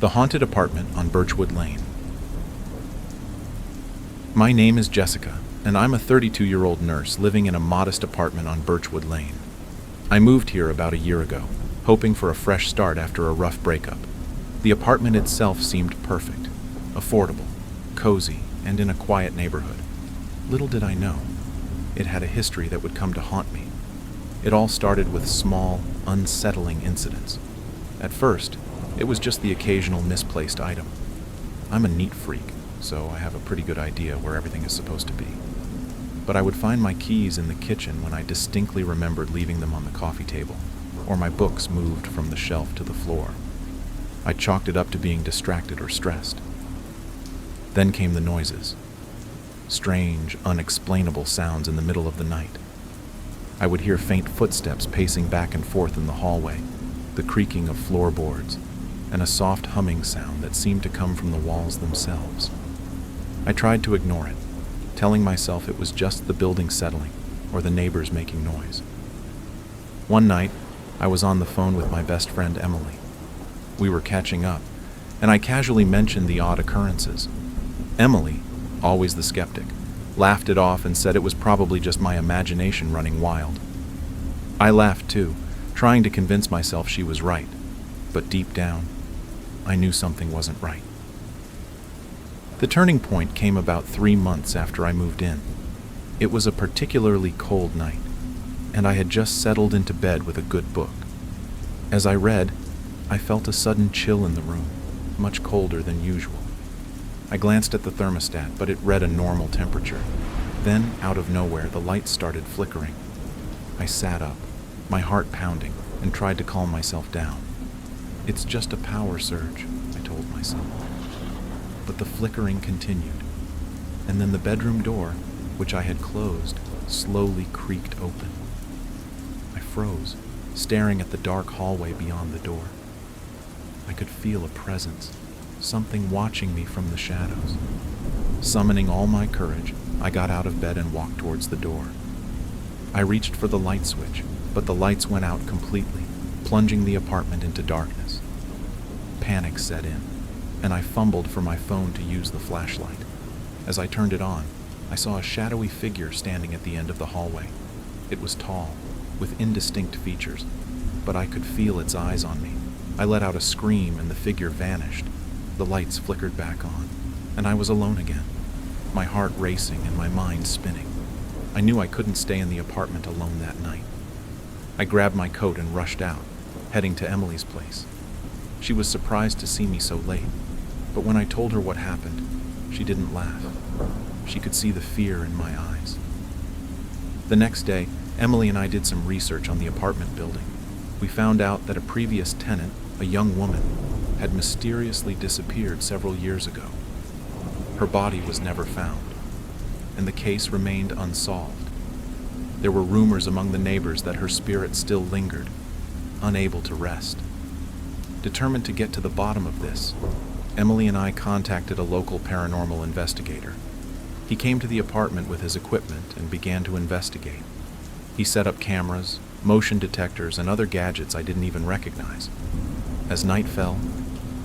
The Haunted Apartment on Birchwood Lane. My name is Jessica, and I'm a 32-year-old nurse living in a modest apartment on Birchwood Lane. I moved here about a year ago, hoping for a fresh start after a rough breakup. The apartment itself seemed perfect, affordable, cozy, and in a quiet neighborhood. Little did I know, it had a history that would come to haunt me. It all started with small, unsettling incidents. At first, it was just the occasional misplaced item. I'm a neat freak, so I have a pretty good idea where everything is supposed to be. But I would find my keys in the kitchen when I distinctly remembered leaving them on the coffee table, or my books moved from the shelf to the floor. I chalked it up to being distracted or stressed. Then came the noises. Strange, unexplainable sounds in the middle of the night. I would hear faint footsteps pacing back and forth in the hallway, the creaking of floorboards, and a soft humming sound that seemed to come from the walls themselves. I tried to ignore it, telling myself it was just the building settling or the neighbors making noise. One night, I was on the phone with my best friend Emily. We were catching up, and I casually mentioned the odd occurrences. Emily, always the skeptic, laughed it off and said it was probably just my imagination running wild. I laughed too, trying to convince myself she was right, but deep down, I knew something wasn't right. The turning point came about 3 months after I moved in. It was a particularly cold night, and I had just settled into bed with a good book. As I read, I felt a sudden chill in the room, much colder than usual. I glanced at the thermostat, but it read a normal temperature. Then, out of nowhere, the lights started flickering. I sat up, my heart pounding, and tried to calm myself down. It's just a power surge, I told myself. But the flickering continued, and then the bedroom door, which I had closed, slowly creaked open. I froze, staring at the dark hallway beyond the door. I could feel a presence, something watching me from the shadows. Summoning all my courage, I got out of bed and walked towards the door. I reached for the light switch, but the lights went out completely, plunging the apartment into darkness. Panic set in, and I fumbled for my phone to use the flashlight. As I turned it on, I saw a shadowy figure standing at the end of the hallway. It was tall, with indistinct features, but I could feel its eyes on me. I let out a scream and the figure vanished. The lights flickered back on, and I was alone again, my heart racing and my mind spinning. I knew I couldn't stay in the apartment alone that night. I grabbed my coat and rushed out, heading to Emily's place. She was surprised to see me so late, but when I told her what happened, she didn't laugh. She could see the fear in my eyes. The next day, Emily and I did some research on the apartment building. We found out that a previous tenant, a young woman, had mysteriously disappeared several years ago. Her body was never found, and the case remained unsolved. There were rumors among the neighbors that her spirit still lingered, unable to rest. Determined to get to the bottom of this, Emily and I contacted a local paranormal investigator. He came to the apartment with his equipment and began to investigate. He set up cameras, motion detectors, and other gadgets I didn't even recognize. As night fell,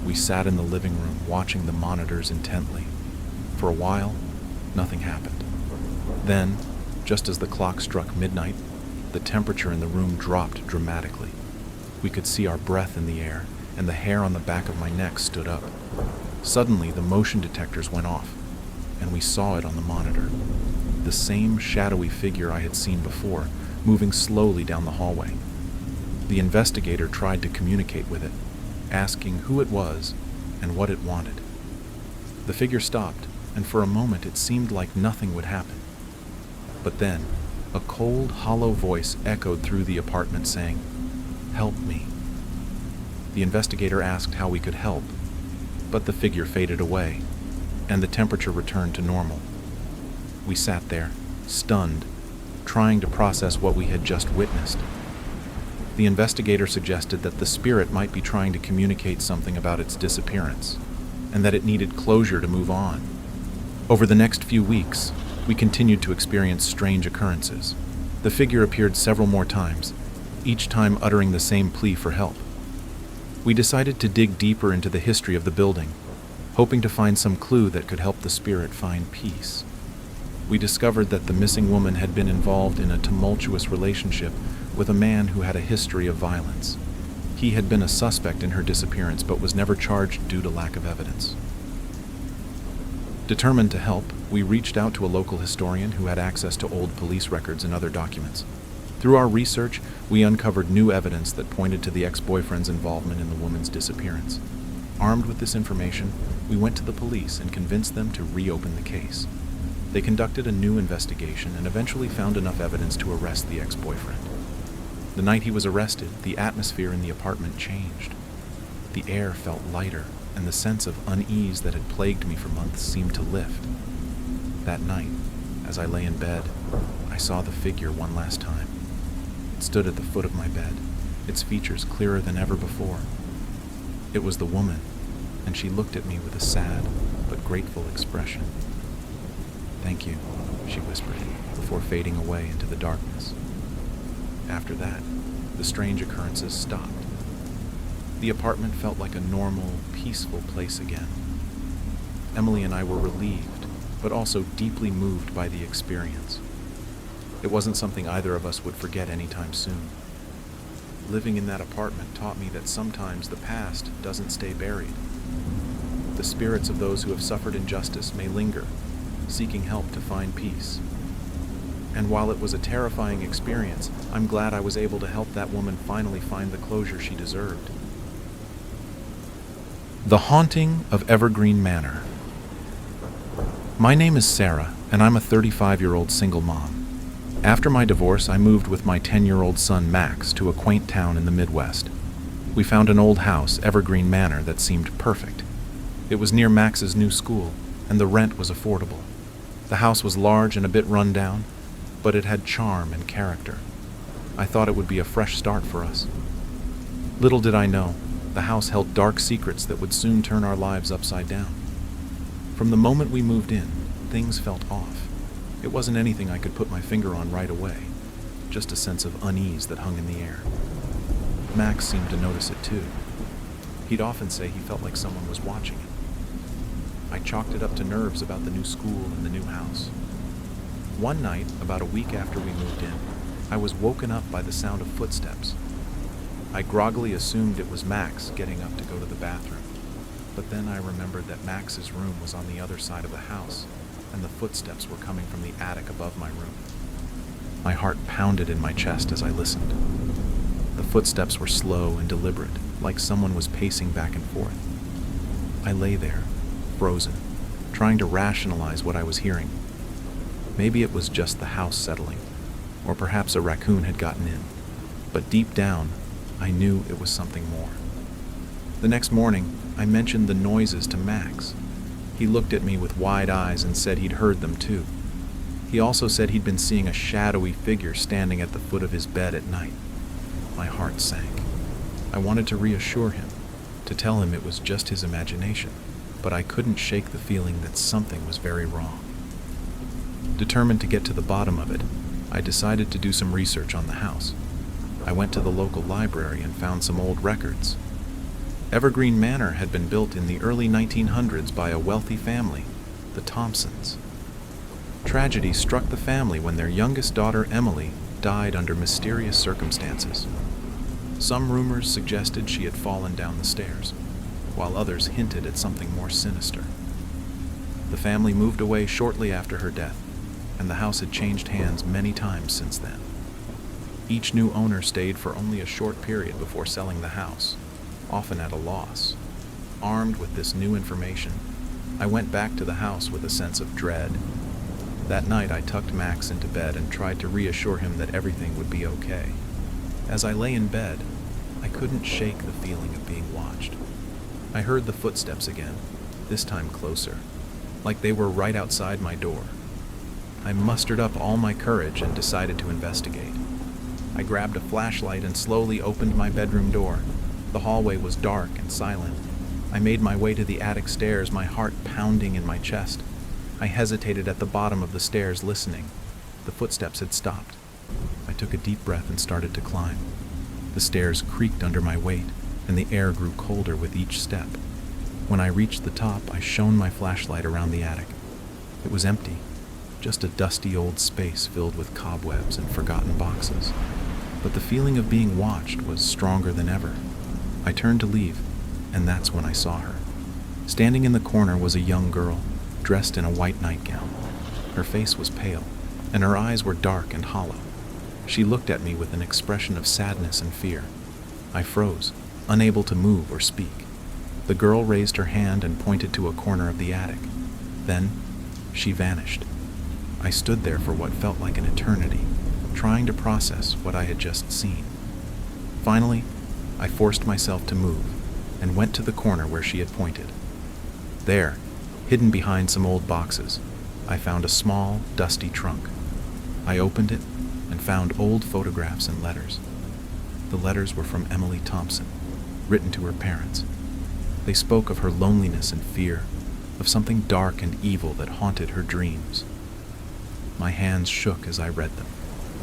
we sat in the living room watching the monitors intently. For a while, nothing happened. Then, just as the clock struck midnight, the temperature in the room dropped dramatically. We could see our breath in the air, and the hair on the back of my neck stood up. Suddenly, the motion detectors went off, and we saw it on the monitor. The same shadowy figure I had seen before, moving slowly down the hallway. The investigator tried to communicate with it, asking who it was and what it wanted. The figure stopped, and for a moment it seemed like nothing would happen. But then, a cold, hollow voice echoed through the apartment saying, "Help me." The investigator asked how we could help, but the figure faded away, and the temperature returned to normal. We sat there, stunned, trying to process what we had just witnessed. The investigator suggested that the spirit might be trying to communicate something about its disappearance, and that it needed closure to move on. Over the next few weeks, we continued to experience strange occurrences. The figure appeared several more times, each time uttering the same plea for help. We decided to dig deeper into the history of the building, hoping to find some clue that could help the spirit find peace. We discovered that the missing woman had been involved in a tumultuous relationship with a man who had a history of violence. He had been a suspect in her disappearance but was never charged due to lack of evidence. Determined to help, we reached out to a local historian who had access to old police records and other documents. Through our research, we uncovered new evidence that pointed to the ex-boyfriend's involvement in the woman's disappearance. Armed with this information, we went to the police and convinced them to reopen the case. They conducted a new investigation and eventually found enough evidence to arrest the ex-boyfriend. The night he was arrested, the atmosphere in the apartment changed. The air felt lighter, and the sense of unease that had plagued me for months seemed to lift. That night, as I lay in bed, I saw the figure one last time. It stood at the foot of my bed, its features clearer than ever before. It was the woman, and she looked at me with a sad but grateful expression. "Thank you," she whispered, before fading away into the darkness. After that, the strange occurrences stopped. The apartment felt like a normal, peaceful place again. Emily and I were relieved, but also deeply moved by the experience. It wasn't something either of us would forget anytime soon. Living in that apartment taught me that sometimes the past doesn't stay buried. The spirits of those who have suffered injustice may linger, seeking help to find peace. And while it was a terrifying experience, I'm glad I was able to help that woman finally find the closure she deserved. The Haunting of Evergreen Manor. My name is Sarah, and I'm a 35-year-old single mom. After my divorce, I moved with my 10-year-old son Max to a quaint town in the Midwest. We found an old house, Evergreen Manor, that seemed perfect. It was near Max's new school, and the rent was affordable. The house was large and a bit run down, but it had charm and character. I thought it would be a fresh start for us. Little did I know, the house held dark secrets that would soon turn our lives upside down. From the moment we moved in, things felt off. It wasn't anything I could put my finger on right away, just a sense of unease that hung in the air. Max seemed to notice it too. He'd often say he felt like someone was watching him. I chalked it up to nerves about the new school and the new house. One night, about a week after we moved in, I was woken up by the sound of footsteps. I groggily assumed it was Max getting up to go to the bathroom, but then I remembered that Max's room was on the other side of the house, and the footsteps were coming from the attic above my room. My heart pounded in my chest as I listened. The footsteps were slow and deliberate, like someone was pacing back and forth. I lay there, frozen, trying to rationalize what I was hearing. Maybe it was just the house settling, or perhaps a raccoon had gotten in, but deep down, I knew it was something more. The next morning, I mentioned the noises to Max. He looked at me with wide eyes and said he'd heard them too. He also said he'd been seeing a shadowy figure standing at the foot of his bed at night. My heart sank. I wanted to reassure him, to tell him it was just his imagination, but I couldn't shake the feeling that something was very wrong. Determined to get to the bottom of it, I decided to do some research on the house. I went to the local library and found some old records. Evergreen Manor had been built in the early 1900s by a wealthy family, the Thompsons. Tragedy struck the family when their youngest daughter, Emily, died under mysterious circumstances. Some rumors suggested she had fallen down the stairs, while others hinted at something more sinister. The family moved away shortly after her death, and the house had changed hands many times since then. Each new owner stayed for only a short period before selling the house, often at a loss. Armed with this new information, I went back to the house with a sense of dread. That night, I tucked Max into bed and tried to reassure him that everything would be okay. As I lay in bed, I couldn't shake the feeling of being watched. I heard the footsteps again, this time closer, like they were right outside my door. I mustered up all my courage and decided to investigate. I grabbed a flashlight and slowly opened my bedroom door. The hallway was dark and silent. I made my way to the attic stairs, my heart pounding in my chest. I hesitated at the bottom of the stairs, listening. The footsteps had stopped. I took a deep breath and started to climb. The stairs creaked under my weight, and the air grew colder with each step. When I reached the top, I shone my flashlight around the attic. It was empty, just a dusty old space filled with cobwebs and forgotten boxes. But the feeling of being watched was stronger than ever. I turned to leave, and that's when I saw her. Standing in the corner was a young girl, dressed in a white nightgown. Her face was pale, and her eyes were dark and hollow. She looked at me with an expression of sadness and fear. I froze, unable to move or speak. The girl raised her hand and pointed to a corner of the attic. Then, she vanished. I stood there for what felt like an eternity, trying to process what I had just seen. Finally, I forced myself to move and went to the corner where she had pointed. There, hidden behind some old boxes, I found a small, dusty trunk. I opened it and found old photographs and letters. The letters were from Emily Thompson, written to her parents. They spoke of her loneliness and fear, of something dark and evil that haunted her dreams. My hands shook as I read them,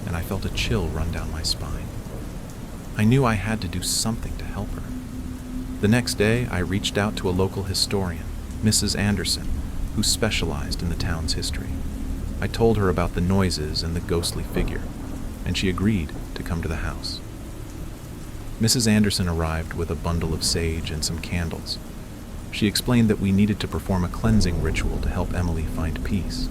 and I felt a chill run down my spine. I knew I had to do something to help her. The next day, I reached out to a local historian, Mrs. Anderson, who specialized in the town's history. I told her about the noises and the ghostly figure, and she agreed to come to the house. Mrs. Anderson arrived with a bundle of sage and some candles. She explained that we needed to perform a cleansing ritual to help Emily find peace.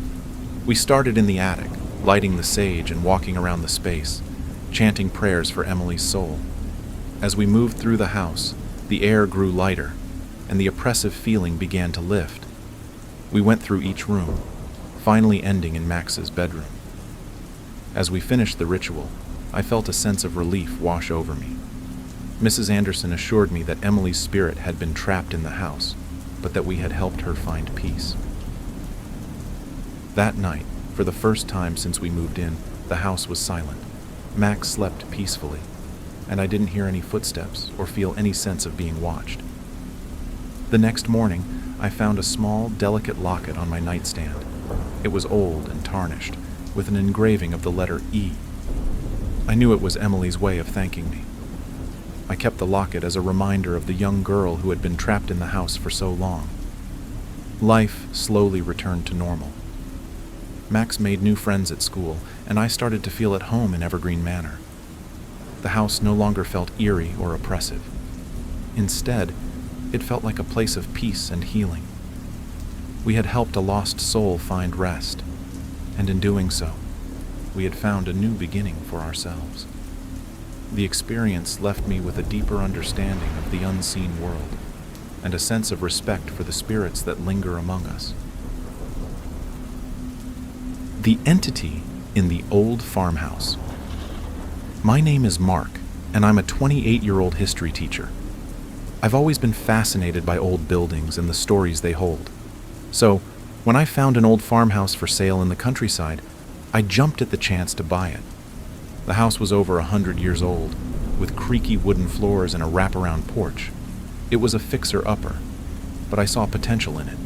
We started in the attic, lighting the sage and walking around the space, chanting prayers for Emily's soul. As we moved through the house, the air grew lighter, and the oppressive feeling began to lift. We went through each room, finally ending in Max's bedroom. As we finished the ritual, I felt a sense of relief wash over me. Mrs. Anderson assured me that Emily's spirit had been trapped in the house, but that we had helped her find peace. That night, for the first time since we moved in, the house was silent. Max slept peacefully, and I didn't hear any footsteps or feel any sense of being watched. The next morning, I found a small, delicate locket on my nightstand. It was old and tarnished, with an engraving of the letter E. I knew it was Emily's way of thanking me. I kept the locket as a reminder of the young girl who had been trapped in the house for so long. Life slowly returned to normal. Max made new friends at school, and I started to feel at home in Evergreen Manor. The house no longer felt eerie or oppressive. Instead, it felt like a place of peace and healing. We had helped a lost soul find rest, and in doing so, we had found a new beginning for ourselves. The experience left me with a deeper understanding of the unseen world, and a sense of respect for the spirits that linger among us. The entity in the old farmhouse. My name is Mark, and I'm a 28-year-old history teacher. I've always been fascinated by old buildings and the stories they hold. So, when I found an old farmhouse for sale in the countryside, I jumped at the chance to buy it. The house was over 100 years old, with creaky wooden floors and a wraparound porch. It was a fixer-upper, but I saw potential in it.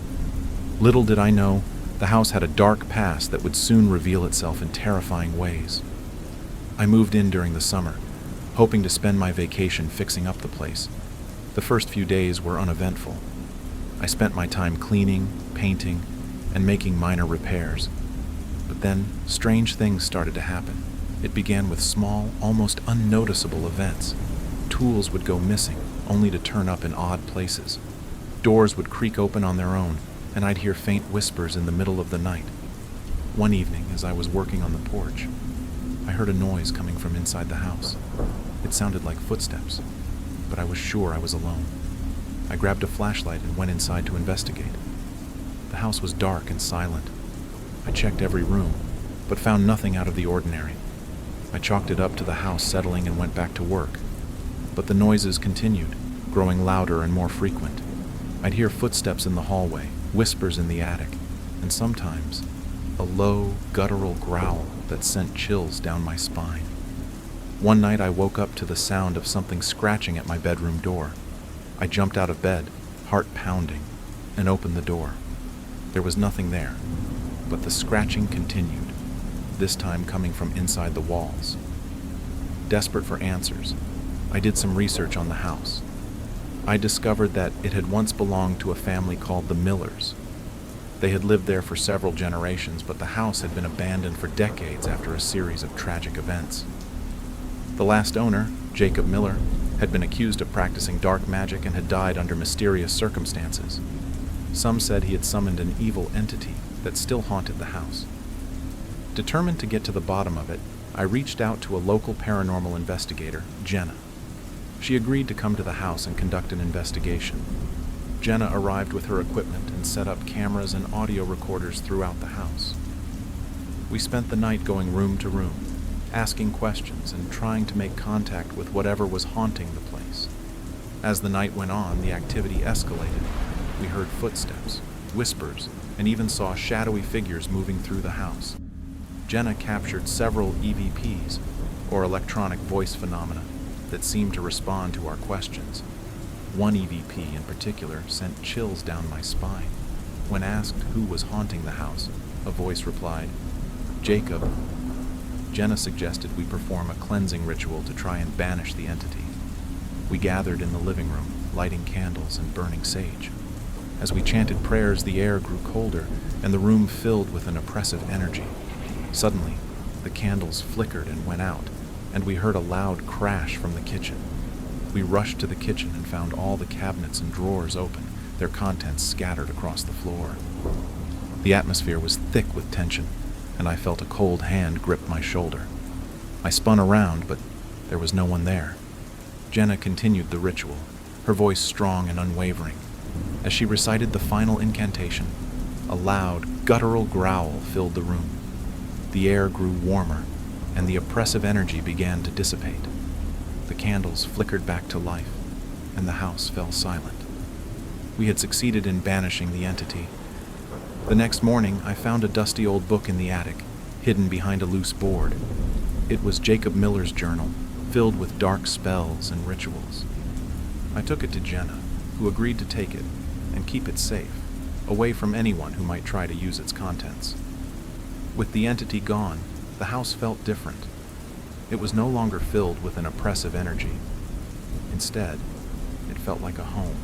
Little did I know, the house had a dark past that would soon reveal itself in terrifying ways. I moved in during the summer, hoping to spend my vacation fixing up the place. The first few days were uneventful. I spent my time cleaning, painting, and making minor repairs. But then, strange things started to happen. It began with small, almost unnoticeable events. Tools would go missing, only to turn up in odd places. Doors would creak open on their own, and I'd hear faint whispers in the middle of the night. One evening, as I was working on the porch, I heard a noise coming from inside the house. It sounded like footsteps, but I was sure I was alone. I grabbed a flashlight and went inside to investigate. The house was dark and silent. I checked every room, but found nothing out of the ordinary. I chalked it up to the house settling and went back to work. But the noises continued, growing louder and more frequent. I'd hear footsteps in the hallway, whispers in the attic, and sometimes a low, guttural growl that sent chills down my spine. One night I woke up to the sound of something scratching at my bedroom door. I jumped out of bed, heart pounding, and opened the door. There was nothing there, but the scratching continued, this time coming from inside the walls. Desperate for answers, I did some research on the house. I discovered that it had once belonged to a family called the Millers. They had lived there for several generations, but the house had been abandoned for decades after a series of tragic events. The last owner, Jacob Miller, had been accused of practicing dark magic and had died under mysterious circumstances. Some said he had summoned an evil entity that still haunted the house. Determined to get to the bottom of it, I reached out to a local paranormal investigator, Jenna. She agreed to come to the house and conduct an investigation. Jenna arrived with her equipment and set up cameras and audio recorders throughout the house. We spent the night going room to room, asking questions and trying to make contact with whatever was haunting the place. As the night went on, the activity escalated. We heard footsteps, whispers, and even saw shadowy figures moving through the house. Jenna captured several EVPs, or electronic voice phenomena, that seemed to respond to our questions. One EVP in particular sent chills down my spine. When asked who was haunting the house, a voice replied, "Jacob." Jenna suggested we perform a cleansing ritual to try and banish the entity. We gathered in the living room, lighting candles and burning sage. As we chanted prayers, the air grew colder and the room filled with an oppressive energy. Suddenly, the candles flickered and went out, and we heard a loud crash from the kitchen. We rushed to the kitchen and found all the cabinets and drawers open, their contents scattered across the floor. The atmosphere was thick with tension, and I felt a cold hand grip my shoulder. I spun around, but there was no one there. Jenna continued the ritual, her voice strong and unwavering. As she recited the final incantation, a loud, guttural growl filled the room. The air grew warmer, and the oppressive energy began to dissipate. The candles flickered back to life, and the house fell silent. We had succeeded in banishing the entity. The next morning, I found a dusty old book in the attic, hidden behind a loose board. It was Jacob Miller's journal, filled with dark spells and rituals. I took it to Jenna, who agreed to take it and keep it safe, away from anyone who might try to use its contents. With the entity gone, the house felt different. It was no longer filled with an oppressive energy. Instead, it felt like a home.